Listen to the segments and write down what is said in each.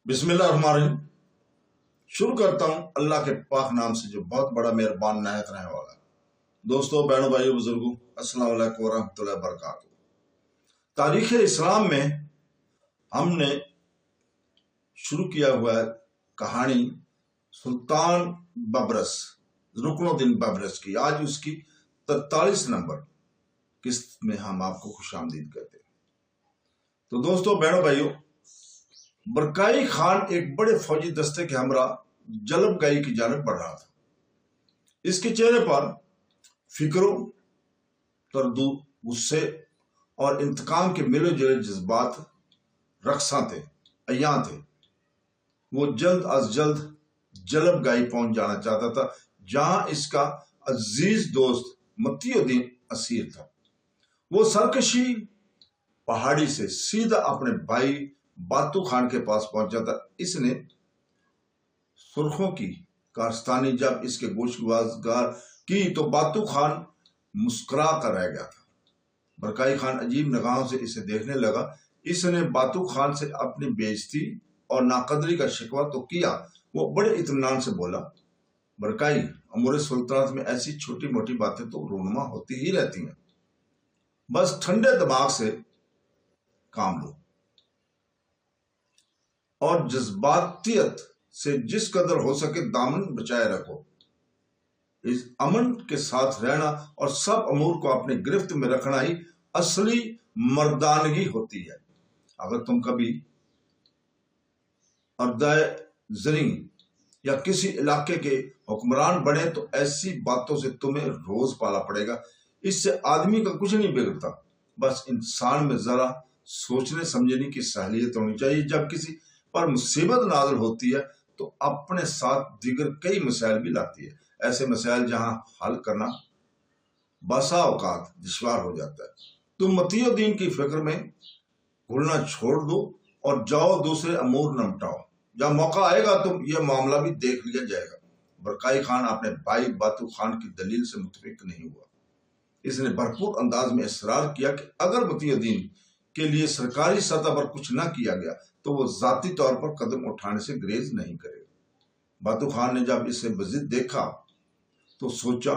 بسم اللہ الرحمن الرحیم۔ شروع کرتا ہوں اللہ کے پاک نام سے جو بہت بڑا مہربان نہایت رحم والا ہے۔ دوستوں، بہنوں، بھائیوں، بزرگوں، السلام علیکم ورحمۃ اللہ وبرکاتہ۔ تاریخ اسلام میں ہم نے شروع کیا ہوا ہے کہانی سلطان ببرس، رکن الدین ببرس کی۔ آج اس کی 43 نمبر قسط میں ہم آپ کو خوش آمدید کرتے ہیں۔ تو دوستوں، بہنوں، بھائیوں، برکائی خان ایک بڑے فوجی دستے کے ہمراہ جلب گائی کی جانب بڑھ رہا تھا۔ اس کے چہرے پر فکروں، تردد، غصے اور انتقام کے ملے جلے جذبات رقصاں تھے، عیاں تھے۔ وہ جلد از جلد جلب گائی پہنچ جانا چاہتا تھا، جہاں اس کا عزیز دوست متی الدین اسیر تھا۔ وہ سرکشی پہاڑی سے سیدھا اپنے بھائی باتو خان کے پاس پہنچا تھا۔ اس نے سرخوں کی کارستانی جب اس کے گوش گزار کی تو باتو خان مسکرا کر رہ گیا تھا۔ برکائی خان عجیب نگاہوں سے اسے دیکھنے لگا۔ اس نے باتو خان سے اپنی بے عزتی اور ناقدری کا شکوہ تو کیا۔ وہ بڑے اطمینان سے بولا، برکائی، امور سلطنت میں ایسی چھوٹی موٹی باتیں تو رونما ہوتی ہی رہتی ہیں، بس ٹھنڈے دماغ سے کام لو اور جذباتیت سے جس قدر ہو سکے دامن بچائے رکھو۔ اس امن کے ساتھ رہنا اور سب امور کو اپنے گرفت میں رکھنا ہی اصلی مردانگی ہوتی ہے۔ اگر تم کبھی اردائے زریں یا کسی علاقے کے حکمران بنے تو ایسی باتوں سے تمہیں روز پالا پڑے گا۔ اس سے آدمی کا کچھ نہیں بگڑتا، بس انسان میں ذرا سوچنے سمجھنے کی صلاحیت ہونی چاہیے۔ جب کسی پر مصیبت نازل ہوتی ہے تو اپنے ساتھ دیگر کئی مسائل بھی لاتی ہے۔ ایسے مسائل جہاں حل کرنا بسا اوقات دشوار ہو جاتا ہے۔ تم متی الدین کی فکر میں گھلنا چھوڑ دو اور جاؤ دوسرے امور نمٹاؤ۔ جب موقع آئے گا تو یہ معاملہ بھی دیکھ لیا جائے گا۔ برکائی خان اپنے بھائی باتو خان کی دلیل سے متفق نہیں ہوا۔ اس نے بھرپور انداز میں اصرار کیا کہ اگر متی الدین کے لیے سرکاری سطح پر کچھ نہ کیا گیا تو وہ ذاتی طور پر قدم اٹھانے سے گریز نہیں کرے گا۔ باتو خان نے جب اسے بضد دیکھا تو سوچا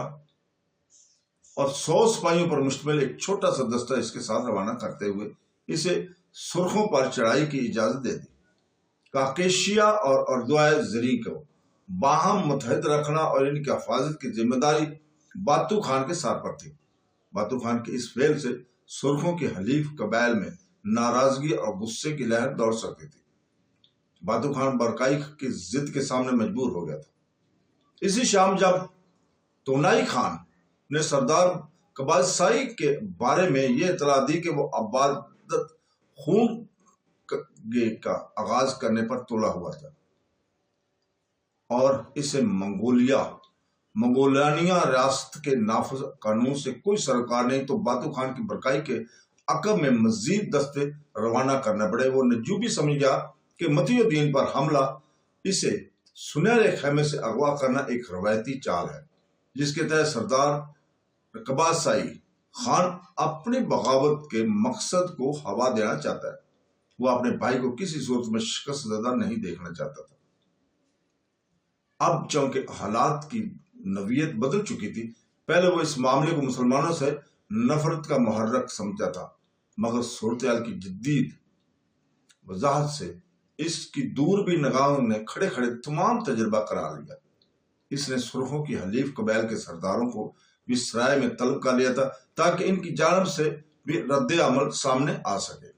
اور 100 سپاہیوں پر مشتمل ایک چھوٹا سا دستہ اس کے ساتھ روانہ کرتے ہوئے اسے سرخوں پر چڑھائی کی اجازت دے دی۔ کاکیشیا اور اردوائے زریں کو باہم متحد رکھنا اور ان کی حفاظت کی ذمہ داری باتو خان کے سر پر تھی۔ باتو خان کے اس فعل سے سرخوں کے حلیف قبائل میں ناراضگی اور غصے کی لہر دوڑ سکتی تھی۔ باتو خان برکائی کی ضد کے سامنے مجبور ہو گیا تھا۔ اسی شام جب تونائی خان نے سردار قباسائی کے بارے میں یہ اطلاع دی کہ وہ عبادت خون کا آغاز کرنے پر تلا ہوا تھا اور اسے منگولانیہ ریاست کے نافذ قانون سے کوئی سروکار نہیں، تو باتو خان کی برکائی کے عقب میں مزید دستے روانہ کرنا پڑے۔ وہ نجومی سمجھ گیا کہ متی الدین پر حملہ اسے سنہرے خیمے سے اغوا کرنا ایک روایتی چال ہے، جس کے تحت سردار قباسائی خان اپنی بغاوت کے مقصد کو ہوا دینا چاہتا ہے۔ وہ اپنے بھائی کو کسی صورت میں شکست زدہ نہیں دیکھنا چاہتا تھا۔ اب چونکہ حالات کی نوعیت بدل چکی تھی، پہلے وہ اس معاملے کو مسلمانوں سے نفرت کا محرک سمجھتا تھا، مگر صورتحال کی جدید وضاحت سے اس کی دور بھی نگاہوں نے کھڑے کھڑے تمام تجربہ کرا لیا۔ اس نے سرخوں کی حلیف قبائل کے سرداروں کو بھی سرائے میں طلب کر لیا تھا تاکہ ان کی جانب سے بھی رد عمل سامنے آ سکے۔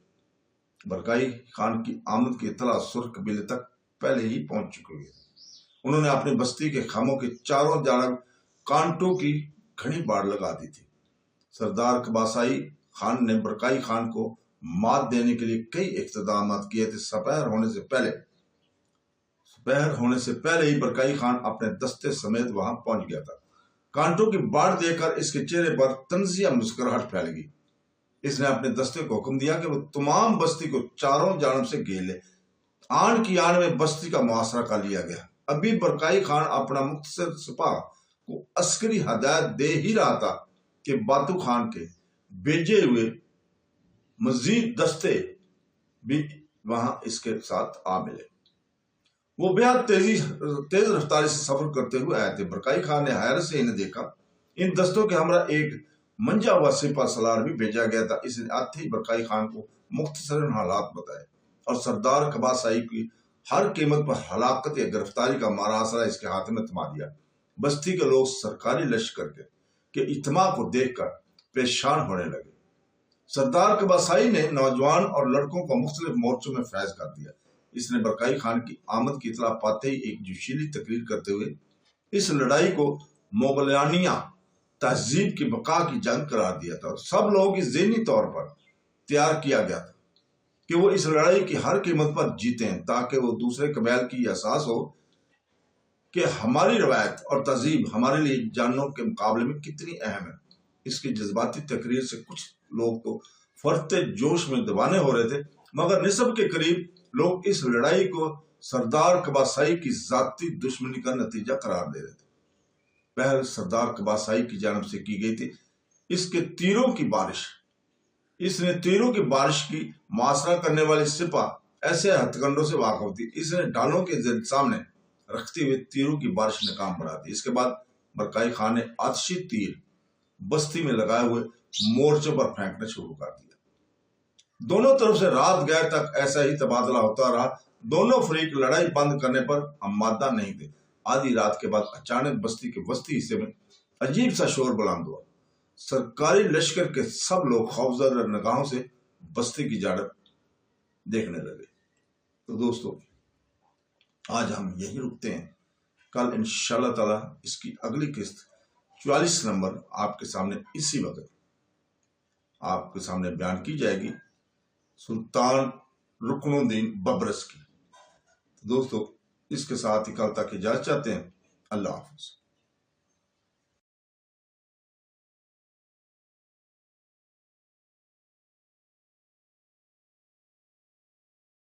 برکائی خان کی آمد کی اطلاع سرخ قبیلے تک پہلے ہی پہنچ چکی ہے۔ انہوں نے اپنی بستی کے خیموں کے چاروں جانب کانٹوں کی گھنی باڑ لگا دی تھی۔ سردار قباسائی خان نے برکائی خان کو مات دینے کے لیے کئی اقدامات کیے تھے۔ سپہر ہونے سے پہلے ہی برکائی خان اپنے دستے سمیت وہاں پہنچ گیا تھا۔ کانٹوں کی باڑ دیکھ کر اس کے چہرے پر طنزیہ مسکراہٹ پھیل گئی۔ اس نے اپنے دستے کو حکم دیا کہ وہ تمام بستی کو چاروں جانب سے گھیر لے۔ آن کی آن میں بستی کا محاصرہ کر لیا گیا۔ ابھی برکائی خان اپنا مختصر سپاہ کو عسکری ہدایت دے ہی رہا تھا کہ باتو خان کے بھیجے ہوئے مزید دستے بھی وہاں اس کے ساتھ آ ملے۔ وہ بہت تیز رفتاری سے سفر کرتے ہوئے آئے تھے۔ برکائی خان نے حیرت سے انہیں دیکھا۔ ان دستوں کے ہمراہ ایک منجا ہوا سپہ سالار بھی بھیجا گیا تھا۔ اس نے آتے ہی برکائی خان کو مختصراً حالات بتائے اور سردار قباسائی کی ہر قیمت پر ہلاکت یا گرفتاری کا محاصرہ اس کے ہاتھ میں تھما دیا۔ بستی کے لوگ سرکاری لشکر کے اجتماع کو دیکھ کر پریشان ہونے لگے۔ سردار قباسائی نے نوجوان اور لڑکوں کو مختلف مورچوں میں فیض کر دیا۔ اس نے برکائی خان کی آمد کی اطلاع پاتے ہی ایک جوشیلی تقریر کرتے ہوئے اس لڑائی کو موغلانیہ تہذیب کی بقا کی جنگ قرار دیا تھا، اور سب لوگوں کی ذہنی طور پر تیار کیا گیا تھا کہ وہ اس لڑائی کی ہر قیمت پر جیتے ہیں، تاکہ وہ دوسرے قبائل کی احساس ہو کہ ہماری روایت اور تہذیب ہمارے لیے جانوں کے مقابلے میں کتنی اہم ہے۔ اس کی جذباتی تقریر سے کچھ لوگ تو فرتے جوش میں دیوانے ہو رہے تھے، مگر نصف کے قریب لوگ اس لڑائی کو سردار قباسائی کی ذاتی دشمنی کا نتیجہ قرار دے رہے تھے۔ پہل سردار قباسائی کی جانب سے کی گئی تھی۔ اس نے تیروں کی بارش کی محاصرہ کرنے والی سپہ ایسے ہتھکنڈوں سے واقف تھی۔ اس نے ڈھالوں کے سامنے رکھتے ہوئے تیروں کی بارش ناکام بنا دی۔ اس کے بعد برکائی خان نے آتشی تیر بستی میں لگائے ہوئے مورچوں پر پھینکنا شروع کر دیا۔ دونوں طرف سے رات گئے تک ایسا ہی تبادلہ ہوتا رہا۔ دونوں فریق لڑائی بند کرنے پر آمادہ نہیں تھے۔ آدھی رات کے بعد اچانک بستی کے وسطی حصے میں عجیب سا شور بلند ہوا۔ سرکاری لشکر کے سب لوگ خوفزدہ نگاہوں سے بستی کی جانب دیکھنے لگے۔ تو دوستو، آج ہم یہی رکتے ہیں۔ کل انشاءاللہ تعالی اس کی اگلی قسط 44 نمبر آپ کے سامنے اسی وقت آپ کے سامنے بیان کی جائے گی، سلطان رکن الدین ببرس کی۔ دوستو، اس کے ساتھ ہی کل تک اجازت چاہتے ہیں۔ اللہ حافظ۔